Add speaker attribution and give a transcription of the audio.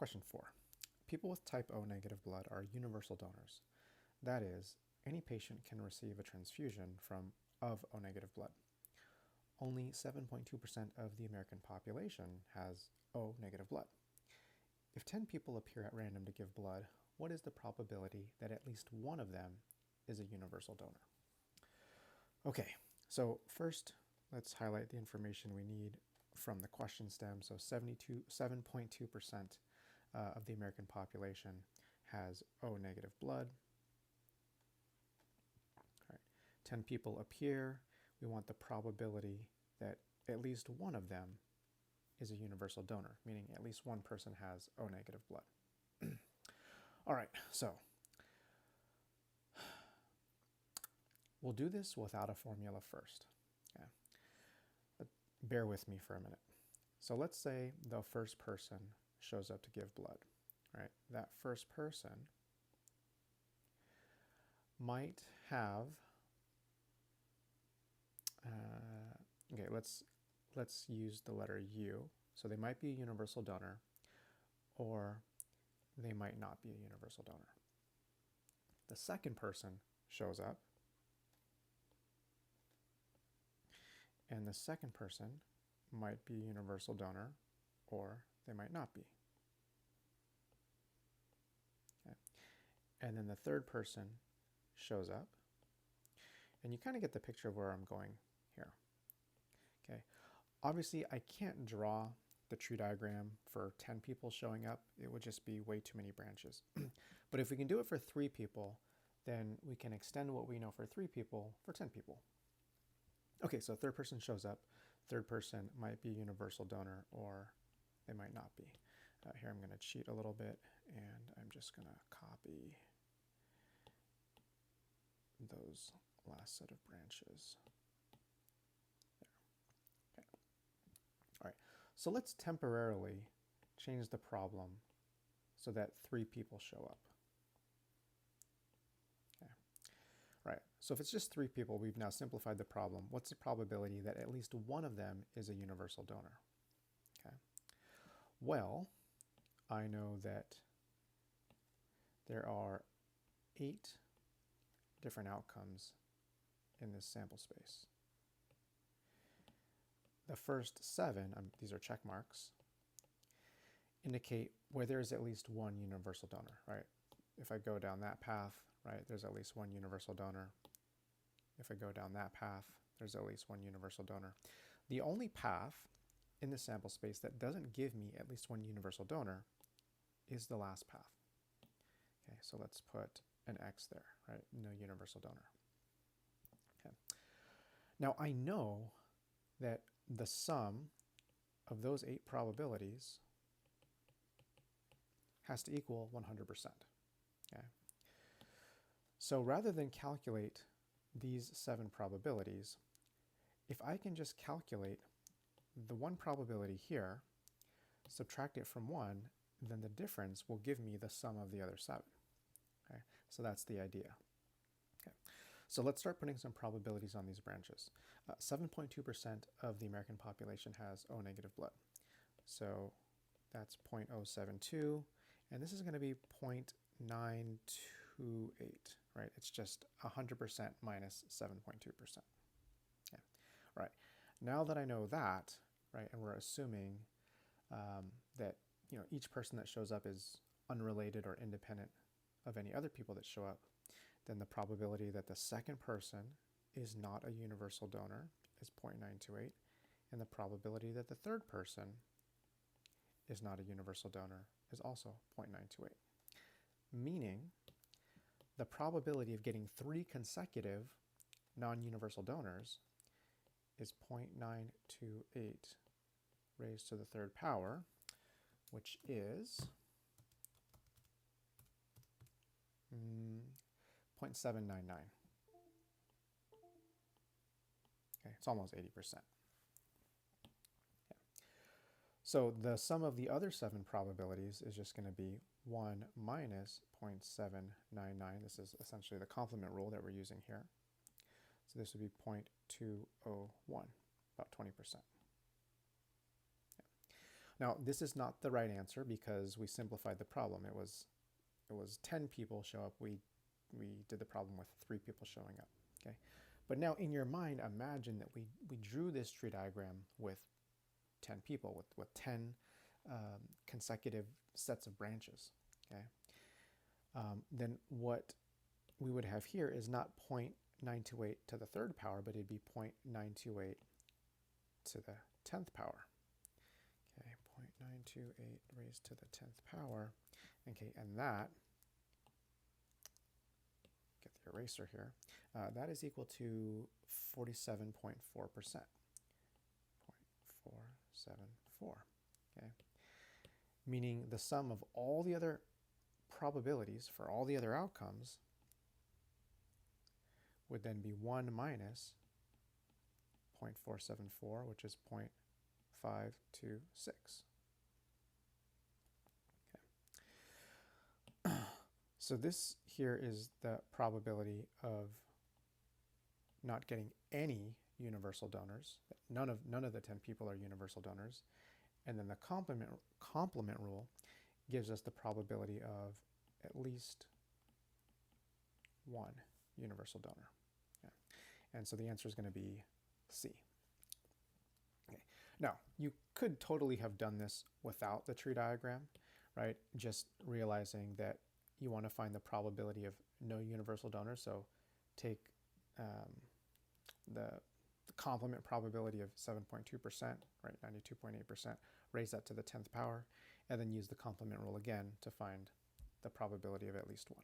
Speaker 1: Question 4. People with type O negative blood are universal donors. That is, any patient can receive a transfusion of O negative blood. Only 7.2% of the American population has O negative blood. If 10 people appear at random to give blood, what is the probability that at least one of them is a universal donor? Okay, so first let's highlight the information we need from the question stem. So 7.2% of the American population has O negative blood. All right. 10 people appear. We want the probability that at least one of them is a universal donor, meaning at least one person has O negative blood. All right, so we'll do this without a formula first. Okay. But bear with me for a minute. So let's say the first person shows up to give blood, right? That first person might have, okay, let's use the letter U. So they might be a universal donor, or they might not be a universal donor. The second person shows up, and the second person might be a universal donor, or they might not be. Okay. And then the third person shows up, and you kind of get the picture of where I'm going here. Okay. Obviously, I can't draw the tree diagram for 10 people showing up. It would just be way too many branches. But if we can do it for 3 people, then we can extend what we know for 3 people for 10 people. Okay, so third person shows up. Third person might be a universal donor, or they might not be. Here I'm going to cheat a little bit, and I'm just going to copy those last set of branches. There. Okay. All right, so let's temporarily change the problem so that 3 people show up. Okay. Right, so if it's just 3 people, we've now simplified the problem. What's the probability that at least one of them is a universal donor? Okay. Well, I know that there are 8 different outcomes in this sample space. The first 7, these are check marks, indicate where there is at least one universal donor, right? If I go down that path, right, there's at least one universal donor. If I go down that path, there's at least one universal donor. The only path in the sample space that doesn't give me at least one universal donor is the last path. Okay, so let's put an X there, right? No universal donor. Okay. Now I know that the sum of those 8 probabilities has to equal 100%. Okay. So rather than calculate these 7 probabilities, if I can just calculate the one probability here, subtract it from 1, then the difference will give me the sum of the other 7. Okay, so that's the idea. Okay, so let's start putting some probabilities on these branches. 7.2% of the American population has O negative blood. So that's 0.072, and this is going to be 0.928, right? It's just 100% minus 7.2%. Okay, right. Now that I know that, right, and we're assuming that each person that shows up is unrelated or independent of any other people that show up, then the probability that the second person is not a universal donor is 0.928, and the probability that the third person is not a universal donor is also 0.928. Meaning, the probability of getting 3 consecutive non-universal donors is 0.928 raised to the 3rd power, which is 0.799. Okay, it's almost 80%. Okay. So the sum of the other 7 probabilities is just going to be 1 minus 0.799. This is essentially the complement rule that we're using here. So this would be 0.201, about 20%. Yeah. Now, this is not the right answer because we simplified the problem. It was 10 people show up. We did the problem with 3 people showing up. Okay, but now in your mind, imagine that we drew this tree diagram with 10 people, with 10 consecutive sets of branches. Okay, then what we would have here is not 0.928 to the 3rd power, but it'd be 0.928 to the 10th power. Okay, 0.928 raised to the 10th power. Okay, and that, get the eraser here, that is equal to 47.4%. 0.474. Okay, meaning the sum of all the other probabilities for all the other outcomes would then be 1 minus 0.474, which is 0.526. Okay. So this here is the probability of not getting any universal donors. None of the 10 people are universal donors. And then the complement rule gives us the probability of at least 1 universal donor. Okay. And so the answer is going to be C. Okay. Now, you could totally have done this without the tree diagram, right? Just realizing that you want to find the probability of no universal donors. So take the complement probability of 7.2%, right, 92.8%, raise that to the 10th power, and then use the complement rule again to find the probability of at least 1.